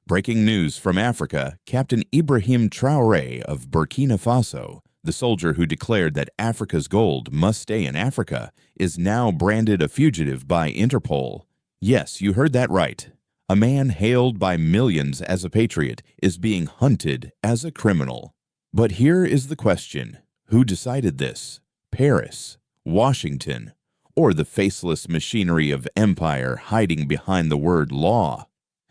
Breaking news from Africa, Captain Ibrahim Traoré of Burkina Faso, the soldier who declared that Africa's gold must stay in Africa, is now branded a fugitive by Interpol. Yes, you heard that right. A man hailed by millions as a patriot is being hunted as a criminal. But here is the question: who decided this? Paris, Washington, or the faceless machinery of empire hiding behind the word law?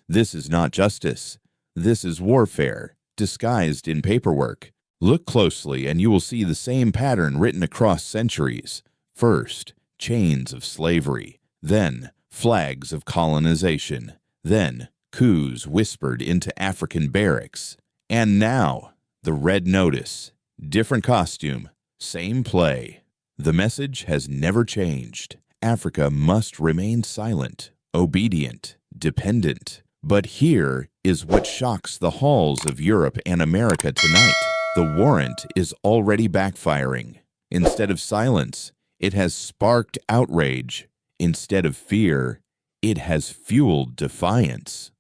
This is not justice. This is warfare, disguised in paperwork. Look closely and you will see the same pattern written across centuries. First, chains of slavery. Then, flags of colonization. Then, coups whispered into African barracks. And now, the red notice. Different costume, same play. The message has never changed. Africa must remain silent, obedient, dependent. But here is what shocks the halls of Europe and America tonight. The warrant is already backfiring. Instead of silence, it has sparked outrage. Instead of fear, it has fueled defiance.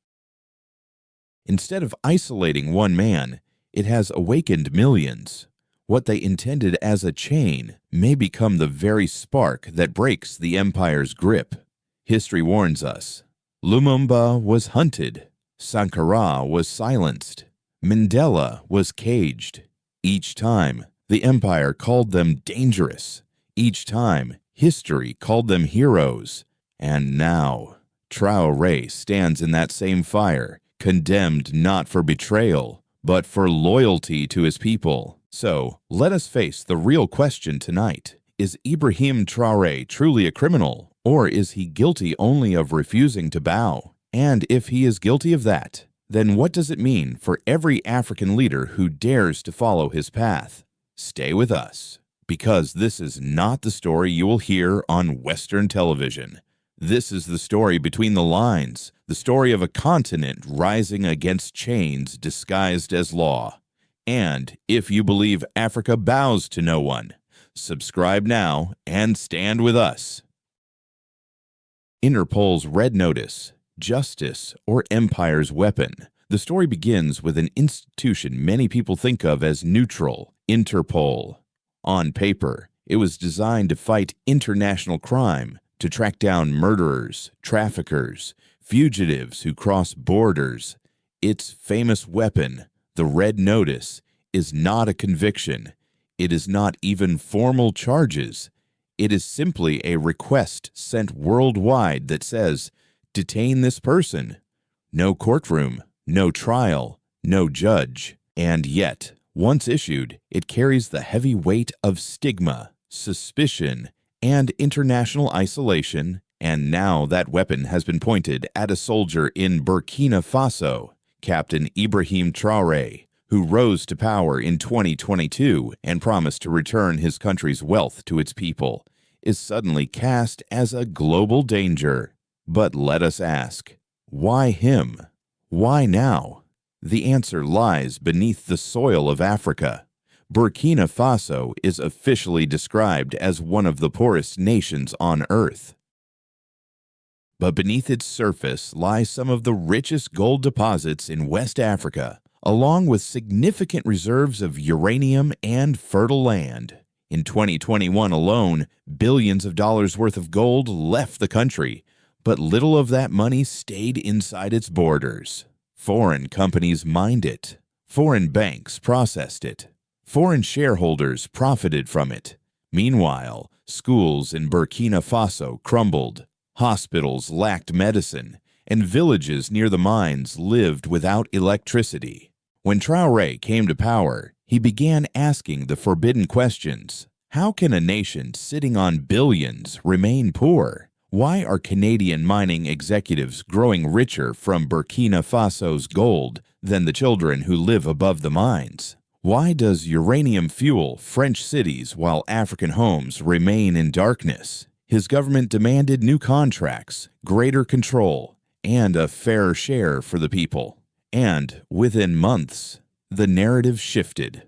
Instead of isolating one man, it has awakened millions. What they intended as a chain may become the very spark that breaks the empire's grip. History warns us. Lumumba was hunted. Sankara was silenced. Mandela was caged. Each time, the empire called them dangerous. Each time, history called them heroes. And now, Traoré stands in that same fire, condemned not for betrayal, but for loyalty to his people. So, let us face the real question tonight. Is Ibrahim Traoré truly a criminal, or is he guilty only of refusing to bow? And if he is guilty of that, then what does it mean for every African leader who dares to follow his path? Stay with us, because this is not the story you will hear on Western television. This is the story between the lines, the story of a continent rising against chains disguised as law. And if you believe Africa bows to no one, subscribe now and stand with us. Interpol's Red Notice, Justice or Empire's Weapon. The story begins with an institution many people think of as neutral, Interpol. On paper, it was designed to fight international crime, to track down murderers, traffickers, fugitives who cross borders. Its famous weapon, the Red Notice, is not a conviction. It is not even formal charges. It is simply a request sent worldwide that says, detain this person. No courtroom, no trial, no judge. And yet, once issued, it carries the heavy weight of stigma, suspicion, and international isolation. And now that weapon has been pointed at a soldier in Burkina Faso, Captain Ibrahim Traoré, who rose to power in 2022 and promised to return his country's wealth to its people, is suddenly cast as a global danger. But let us ask, why him? Why now? The answer lies beneath the soil of Africa. Burkina Faso is officially described as one of the poorest nations on earth. But beneath its surface lie some of the richest gold deposits in West Africa, along with significant reserves of uranium and fertile land. In 2021 alone, billions of dollars worth of gold left the country, but little of that money stayed inside its borders. Foreign companies mined it. Foreign banks processed it. Foreign shareholders profited from it. Meanwhile, schools in Burkina Faso crumbled. Hospitals lacked medicine, and villages near the mines lived without electricity. When Traoré came to power, he began asking the forbidden questions. How can a nation sitting on billions remain poor? Why are Canadian mining executives growing richer from Burkina Faso's gold than the children who live above the mines? Why does uranium fuel French cities while African homes remain in darkness? His government demanded new contracts, greater control, and a fairer share for the people. And within months, the narrative shifted.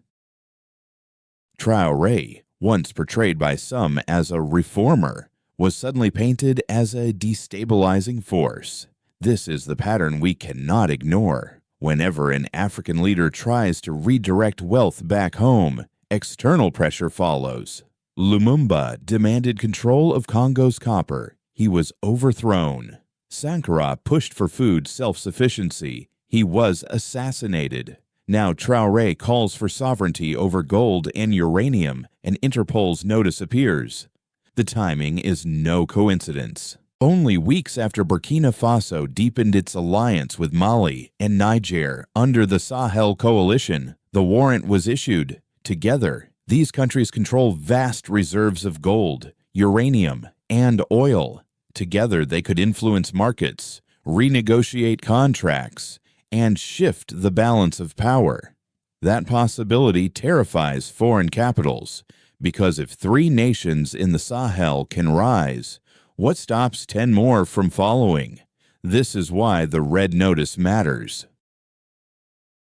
Traoré, once portrayed by some as a reformer, was suddenly painted as a destabilizing force. This is the pattern we cannot ignore. Whenever an African leader tries to redirect wealth back home, external pressure follows. Lumumba demanded control of Congo's copper. He was overthrown. Sankara pushed for food self-sufficiency. He was assassinated. Now Traoré calls for sovereignty over gold and uranium, and Interpol's notice appears. The timing is no coincidence. Only weeks after Burkina Faso deepened its alliance with Mali and Niger under the Sahel coalition, the warrant was issued. Together, these countries control vast reserves of gold, uranium, and oil. Together, they could influence markets, renegotiate contracts, and shift the balance of power. That possibility terrifies foreign capitals, because if 3 nations in the Sahel can rise, what stops 10 more from following? This is why the red notice matters.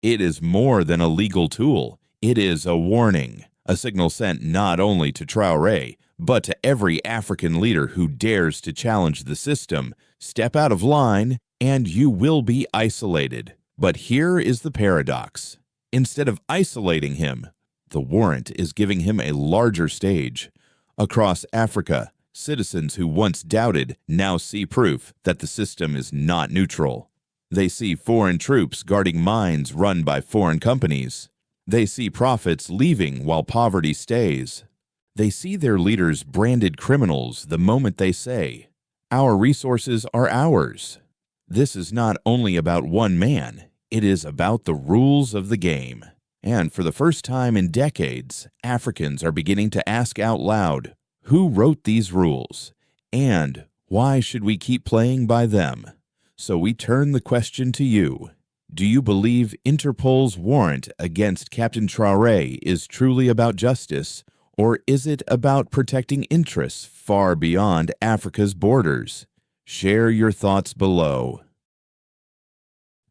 It is more than a legal tool. It is a warning, a signal sent not only to Traoré, but to every African leader who dares to challenge the system. Step out of line, and you will be isolated. But here is the paradox. Instead of isolating him, the warrant is giving him a larger stage. Across Africa, citizens who once doubted now see proof that the system is not neutral. They see foreign troops guarding mines run by foreign companies. They see profits leaving while poverty stays. They see their leaders branded criminals the moment they say, "Our resources are ours." This is not only about one man, it is about the rules of the game. And for the first time in decades, Africans are beginning to ask out loud, who wrote these rules? And why should we keep playing by them? So we turn the question to you. Do you believe Interpol's warrant against Captain Traoré is truly about justice, or is it about protecting interests far beyond Africa's borders? Share your thoughts below.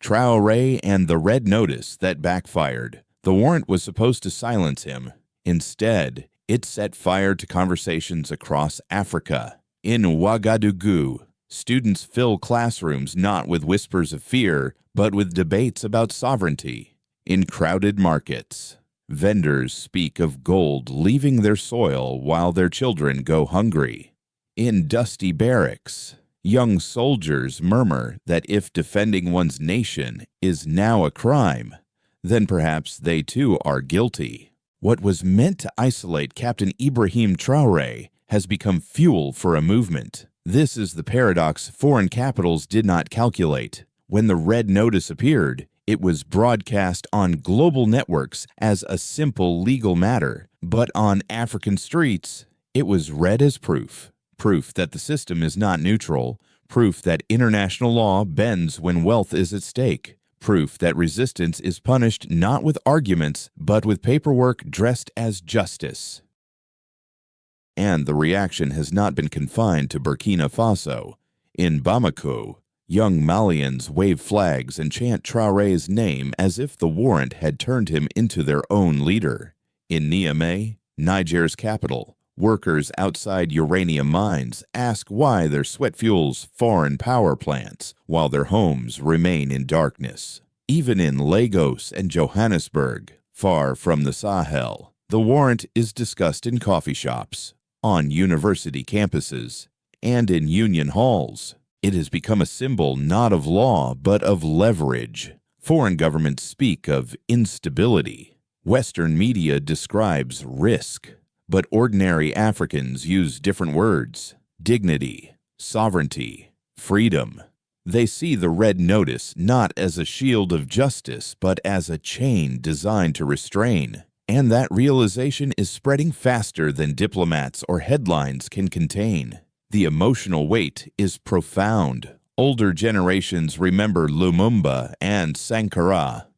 Traoré and the red notice that backfired. The warrant was supposed to silence him. Instead, it set fire to conversations across Africa. In Ouagadougou, students fill classrooms not with whispers of fear, but with debates about sovereignty. In crowded markets, vendors speak of gold leaving their soil while their children go hungry. In dusty barracks, young soldiers murmur that if defending one's nation is now a crime, then perhaps they too are guilty. What was meant to isolate Captain Ibrahim Traoré has become fuel for a movement. This is the paradox foreign capitals did not calculate. When the red notice appeared, it was broadcast on global networks as a simple legal matter, but on African streets, it was read as proof. Proof that the system is not neutral, proof that international law bends when wealth is at stake, proof that resistance is punished not with arguments, but with paperwork dressed as justice. And the reaction has not been confined to Burkina Faso. In Bamako, young Malians wave flags and chant Traoré's name as if the warrant had turned him into their own leader. In Niamey, Niger's capital, workers outside uranium mines ask why their sweat fuels foreign power plants while their homes remain in darkness. Even in Lagos and Johannesburg, far from the Sahel, the warrant is discussed in coffee shops, on university campuses, and in union halls. It has become a symbol not of law but of leverage. Foreign governments speak of instability. Western media describes risk. But ordinary Africans use different words: dignity, sovereignty, freedom. They see the red notice not as a shield of justice, but as a chain designed to restrain. And that realization is spreading faster than diplomats or headlines can contain. The emotional weight is profound. Older generations remember Lumumba and Sankara.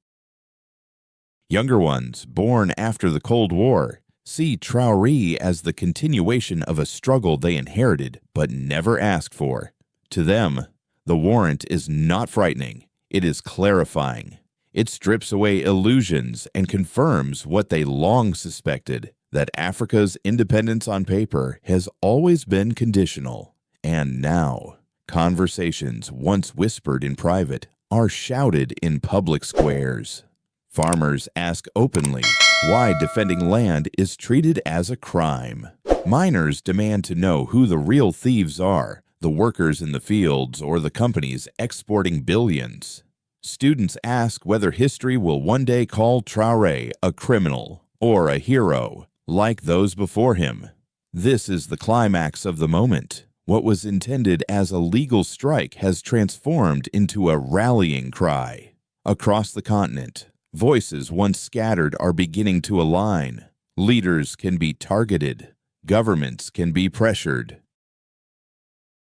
Younger ones, born after the Cold War, see Traoré as the continuation of a struggle they inherited but never asked for. To them, the warrant is not frightening, it is clarifying. It strips away illusions and confirms what they long suspected, that Africa's independence on paper has always been conditional. And now, conversations once whispered in private are shouted in public squares. Farmers ask openly why defending land is treated as a crime. Miners demand to know who the real thieves are, the workers in the fields or the companies exporting billions. Students ask whether history will one day call Traoré a criminal or a hero, like those before him. This is the climax of the moment. What was intended as a legal strike has transformed into a rallying cry. Across the continent, voices once scattered are beginning to align. Leaders can be targeted. Governments can be pressured.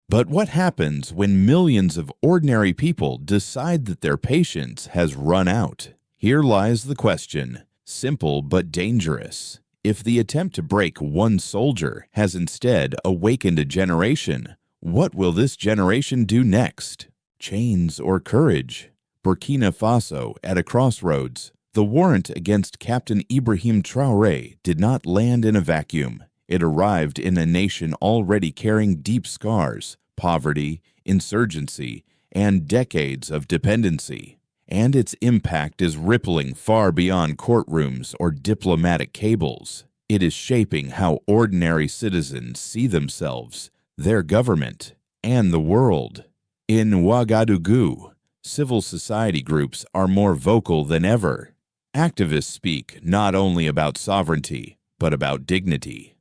But what happens when millions of ordinary people decide that their patience has run out? Here lies the question, simple but dangerous. If the attempt to break one soldier has instead awakened a generation, what will this generation do next? Chains or courage? Burkina Faso at a crossroads. The warrant against Captain Ibrahim Traoré did not land in a vacuum. It arrived in a nation already carrying deep scars, poverty, insurgency, and decades of dependency. And its impact is rippling far beyond courtrooms or diplomatic cables. It is shaping how ordinary citizens see themselves, their government, and the world. In Ouagadougou, civil society groups are more vocal than ever. Activists speak not only about sovereignty, but about dignity.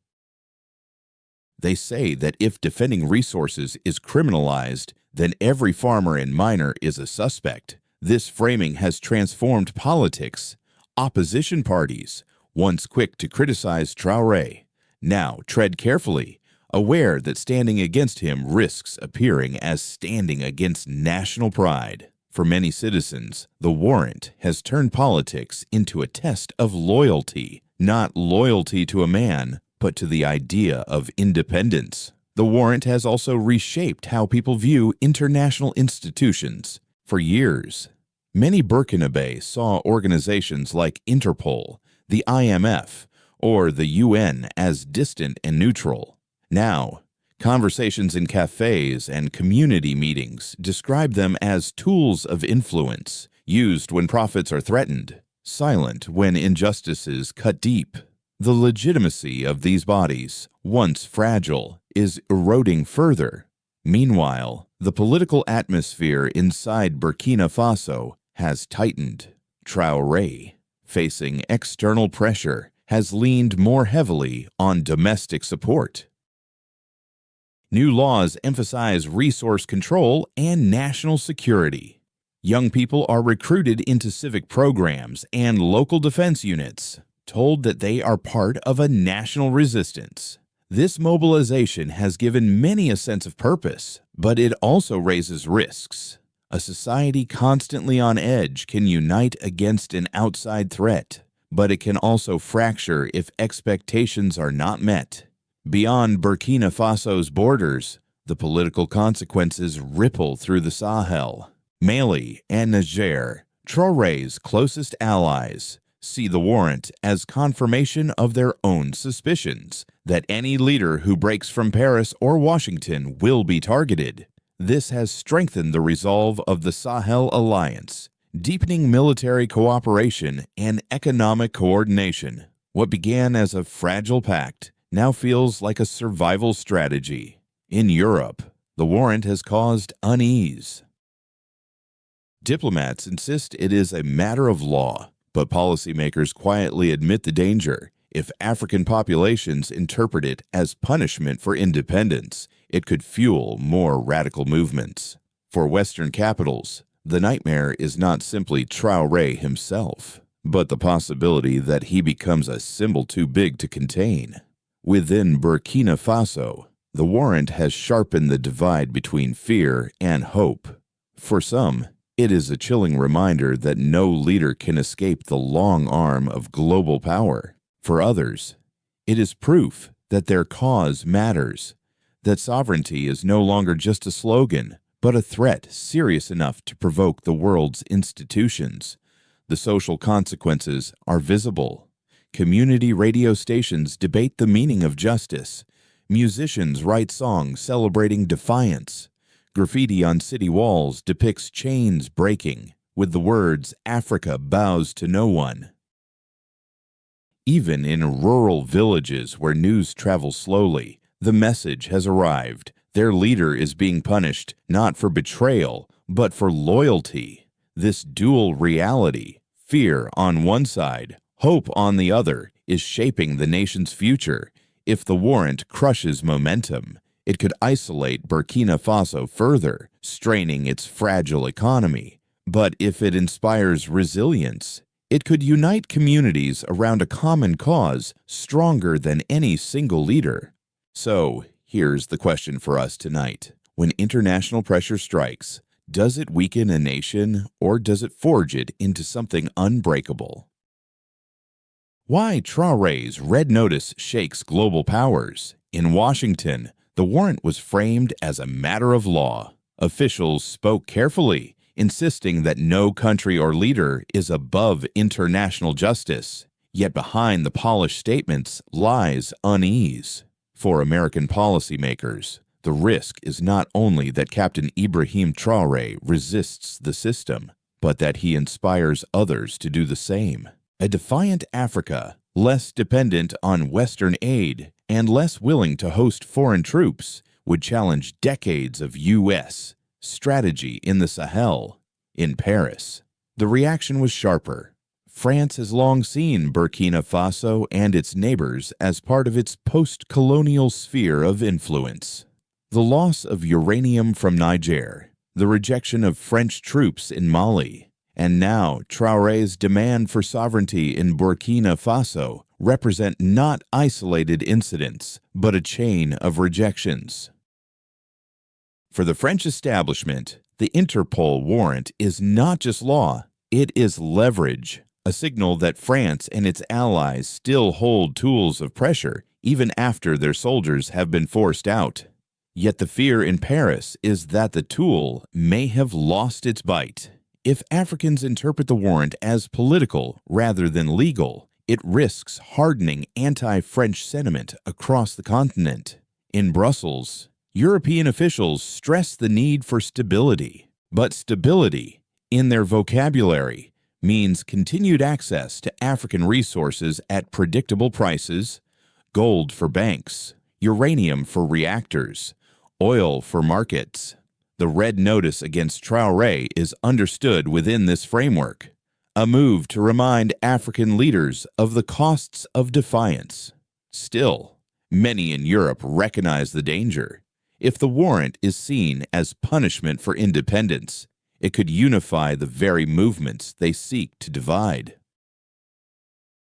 They say that if defending resources is criminalized, then every farmer and miner is a suspect. This framing has transformed politics. Opposition parties, once quick to criticize Traoré, now tread carefully, aware that standing against him risks appearing as standing against national pride. For many citizens, the warrant has turned politics into a test of loyalty, not loyalty to a man, but to the idea of independence. The warrant has also reshaped how people view international institutions. For years, many Burkinabe saw organizations like Interpol, the IMF, or the UN as distant and neutral. Now, conversations in cafes and community meetings describe them as tools of influence, used when profits are threatened, silent when injustices cut deep. The legitimacy of these bodies, once fragile, is eroding further. Meanwhile, the political atmosphere inside Burkina Faso has tightened. Traoré, facing external pressure, has leaned more heavily on domestic support. New laws emphasize resource control and national security. Young people are recruited into civic programs and local defense units, told that they are part of a national resistance. This mobilization has given many a sense of purpose, but it also raises risks. A society constantly on edge can unite against an outside threat, but it can also fracture if expectations are not met. Beyond Burkina Faso's borders, the political consequences ripple through the Sahel. Mali and Niger, Traoré's closest allies, see the warrant as confirmation of their own suspicions that any leader who breaks from Paris or Washington will be targeted. This has strengthened the resolve of the Sahel Alliance, deepening military cooperation and economic coordination. What began as a fragile pact now feels like a survival strategy. In Europe, the warrant has caused unease. Diplomats insist it is a matter of law, but policymakers quietly admit the danger. If African populations interpret it as punishment for independence, it could fuel more radical movements. For Western capitals, the nightmare is not simply Traoré himself, but the possibility that he becomes a symbol too big to contain. Within Burkina Faso, the warrant has sharpened the divide between fear and hope. For some, it is a chilling reminder that no leader can escape the long arm of global power. For others, it is proof that their cause matters, that sovereignty is no longer just a slogan, but a threat serious enough to provoke the world's institutions. The social consequences are visible. Community radio stations debate the meaning of justice. Musicians write songs celebrating defiance. Graffiti on city walls depicts chains breaking, with the words, "Africa bows to no one." Even in rural villages where news travels slowly, the message has arrived. Their leader is being punished not for betrayal, but for loyalty. This dual reality, fear on one side, hope on the other, is shaping the nation's future. If the warrant crushes momentum, it could isolate Burkina Faso further, straining its fragile economy. But if it inspires resilience, it could unite communities around a common cause stronger than any single leader. So, here's the question for us tonight. When international pressure strikes, does it weaken a nation or does it forge it into something unbreakable? Why Traoré's red notice shakes global powers. In Washington, the warrant was framed as a matter of law. Officials spoke carefully, insisting that no country or leader is above international justice. Yet behind the polished statements lies unease. For American policymakers, the risk is not only that Captain Ibrahim Traoré resists the system, but that he inspires others to do the same. A defiant Africa, less dependent on Western aid and less willing to host foreign troops, would challenge decades of U.S. strategy in the Sahel. In Paris, the reaction was sharper. France has long seen Burkina Faso and its neighbors as part of its post-colonial sphere of influence. The loss of uranium from Niger, the rejection of French troops in Mali, and now Traoré's demand for sovereignty in Burkina Faso represent not isolated incidents, but a chain of rejections. For the French establishment, the Interpol warrant is not just law, it is leverage, a signal that France and its allies still hold tools of pressure even after their soldiers have been forced out. Yet the fear in Paris is that the tool may have lost its bite. If Africans interpret the warrant as political rather than legal, it risks hardening anti-French sentiment across the continent. In Brussels, European officials stress the need for stability, but stability, in their vocabulary, means continued access to African resources at predictable prices, gold for banks, uranium for reactors, oil for markets. The red notice against Traoré is understood within this framework, a move to remind African leaders of the costs of defiance. Still, many in Europe recognize the danger. If the warrant is seen as punishment for independence, it could unify the very movements they seek to divide.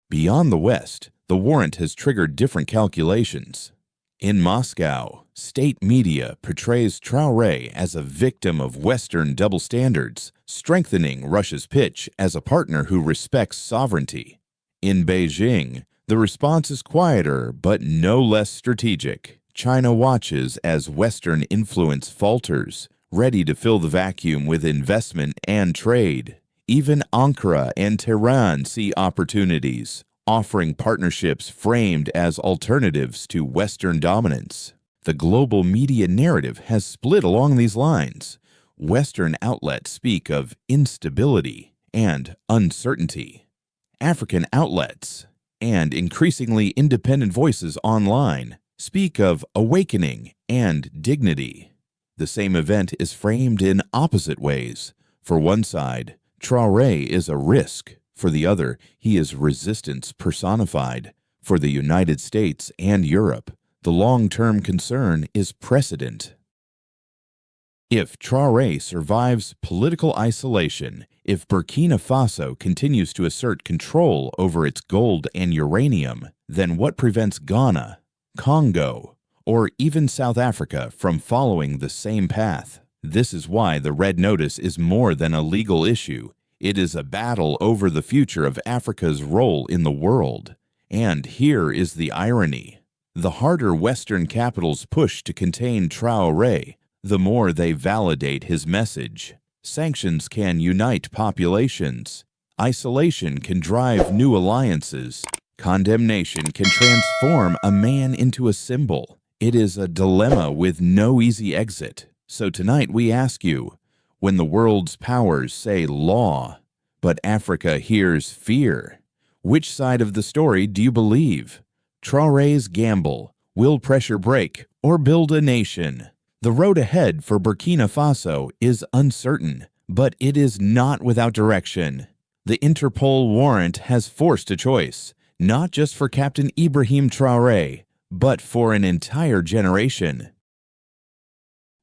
Beyond the West, the warrant has triggered different calculations. In Moscow, state media portrays Traoré as a victim of Western double standards, strengthening Russia's pitch as a partner who respects sovereignty. In Beijing, the response is quieter but no less strategic. China watches as Western influence falters, ready to fill the vacuum with investment and trade. Even Ankara and Tehran see opportunities, offering partnerships framed as alternatives to Western dominance. The global media narrative has split along these lines. Western outlets speak of instability and uncertainty. African outlets, and increasingly independent voices online, speak of awakening and dignity. The same event is framed in opposite ways. For one side, Traoré is a risk. For the other, he is resistance personified. For the United States and Europe, the long-term concern is precedent. If Traoré survives political isolation, if Burkina Faso continues to assert control over its gold and uranium, then what prevents Ghana, Congo, or even South Africa from following the same path? This is why the red notice is more than a legal issue. It is a battle over the future of Africa's role in the world. And here is the irony. The harder Western capitals push to contain Traoré, the more they validate his message. Sanctions can unite populations. Isolation can drive new alliances. Condemnation can transform a man into a symbol. It is a dilemma with no easy exit. So tonight we ask you, when the world's powers say law, but Africa hears fear, which side of the story do you believe? Traoré's gamble, will pressure break, or build a nation? The road ahead for Burkina Faso is uncertain, but it is not without direction. The Interpol warrant has forced a choice, not just for Captain Ibrahim Traoré, but for an entire generation.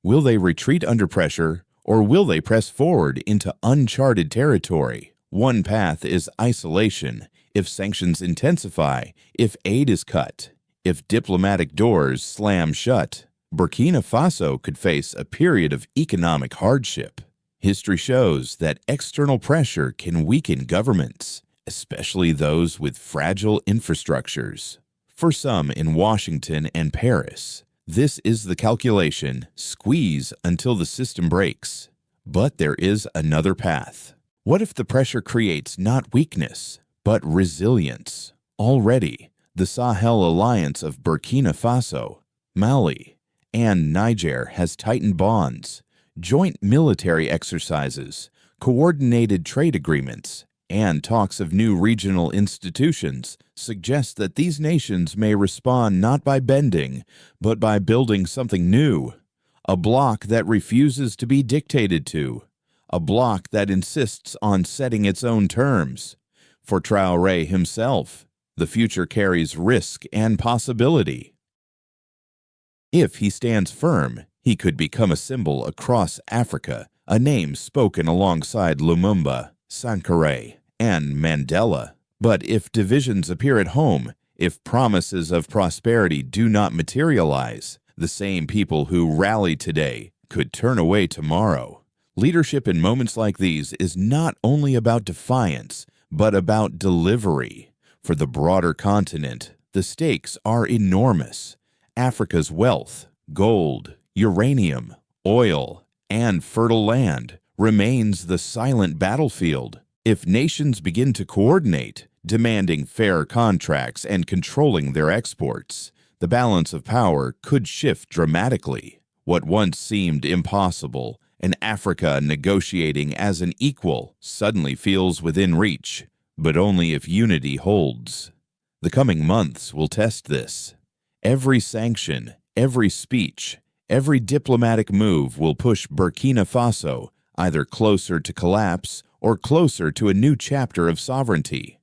Will they retreat under pressure, or will they press forward into uncharted territory? One path is isolation. If sanctions intensify, if aid is cut, if diplomatic doors slam shut, Burkina Faso could face a period of economic hardship. History shows that external pressure can weaken governments, especially those with fragile infrastructures. For some in Washington and Paris, this is the calculation: squeeze until the system breaks. But there is another path. What if the pressure creates not weakness, but resilience? Already, the Sahel alliance of Burkina Faso, Mali, and Niger has tightened bonds, joint military exercises, coordinated trade agreements, and talks of new regional institutions suggest that these nations may respond not by bending, but by building something new. A bloc that refuses to be dictated to. A bloc that insists on setting its own terms. For Traoré himself, the future carries risk and possibility. If he stands firm, he could become a symbol across Africa, a name spoken alongside Lumumba, Sankara, and Mandela. But if divisions appear at home, if promises of prosperity do not materialize, the same people who rally today could turn away tomorrow. Leadership in moments like these is not only about defiance, but about delivery. For the broader continent, the stakes are enormous. Africa's wealth, gold, uranium, oil, and fertile land remains the silent battlefield. If nations begin to coordinate, demanding fair contracts and controlling their exports, the balance of power could shift dramatically. What once seemed impossible, an Africa negotiating as an equal, suddenly feels within reach, but only if unity holds. The coming months will test this. Every sanction, every speech, every diplomatic move will push Burkina Faso either closer to collapse or closer to a new chapter of sovereignty.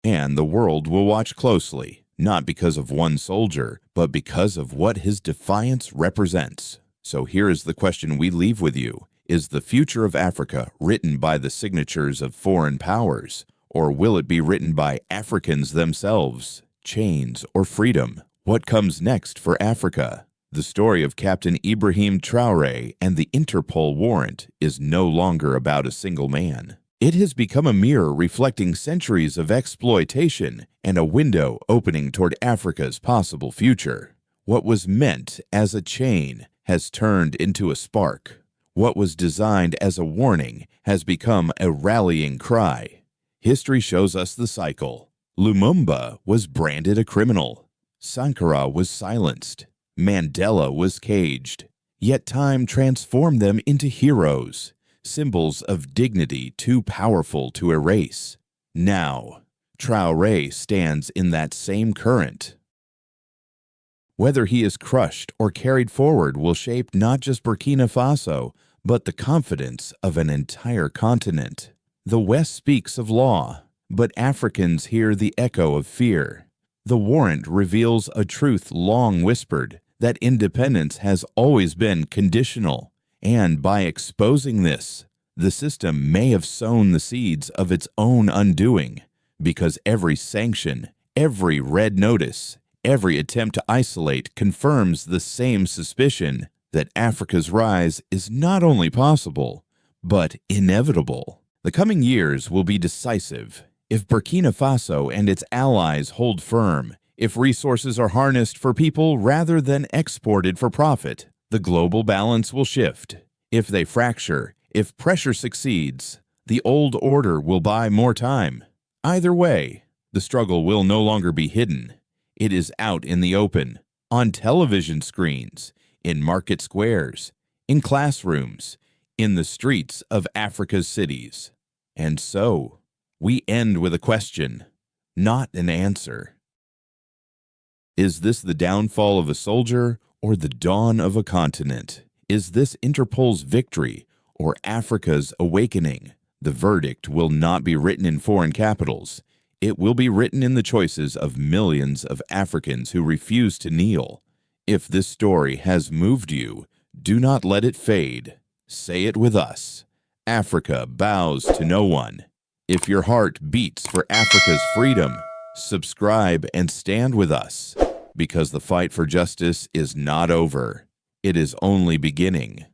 And the world will watch closely, not because of one soldier, but because of what his defiance represents. So here is the question we leave with you. Is the future of Africa written by the signatures of foreign powers, or will it be written by Africans themselves? Chains or freedom? What comes next for Africa? The story of Captain Ibrahim Traoré and the Interpol warrant is no longer about a single man. It has become a mirror reflecting centuries of exploitation and a window opening toward Africa's possible future. What was meant as a chain has turned into a spark. What was designed as a warning has become a rallying cry. History shows us the cycle. Lumumba was branded a criminal. Sankara was silenced. Mandela was caged. Yet time transformed them into heroes, symbols of dignity too powerful to erase. Now, Traoré stands in that same current. Whether he is crushed or carried forward will shape not just Burkina Faso, but the confidence of an entire continent. The West speaks of law, but Africans hear the echo of fear. The warrant reveals a truth long whispered, that independence has always been conditional, and by exposing this, the system may have sown the seeds of its own undoing, because every sanction, every red notice, every attempt to isolate confirms the same suspicion that Africa's rise is not only possible, but inevitable. The coming years will be decisive. If Burkina Faso and its allies hold firm, if resources are harnessed for people rather than exported for profit, the global balance will shift. If they fracture, if pressure succeeds, the old order will buy more time. Either way, the struggle will no longer be hidden. It is out in the open, on television screens, in market squares, in classrooms, in the streets of Africa's cities. And so, we end with a question, not an answer. Is this the downfall of a soldier or the dawn of a continent? Is this Interpol's victory or Africa's awakening? The verdict will not be written in foreign capitals. It will be written in the choices of millions of Africans who refuse to kneel. If this story has moved you, do not let it fade. Say it with us. Africa bows to no one. If your heart beats for Africa's freedom, subscribe and stand with us, because the fight for justice is not over. It is only beginning.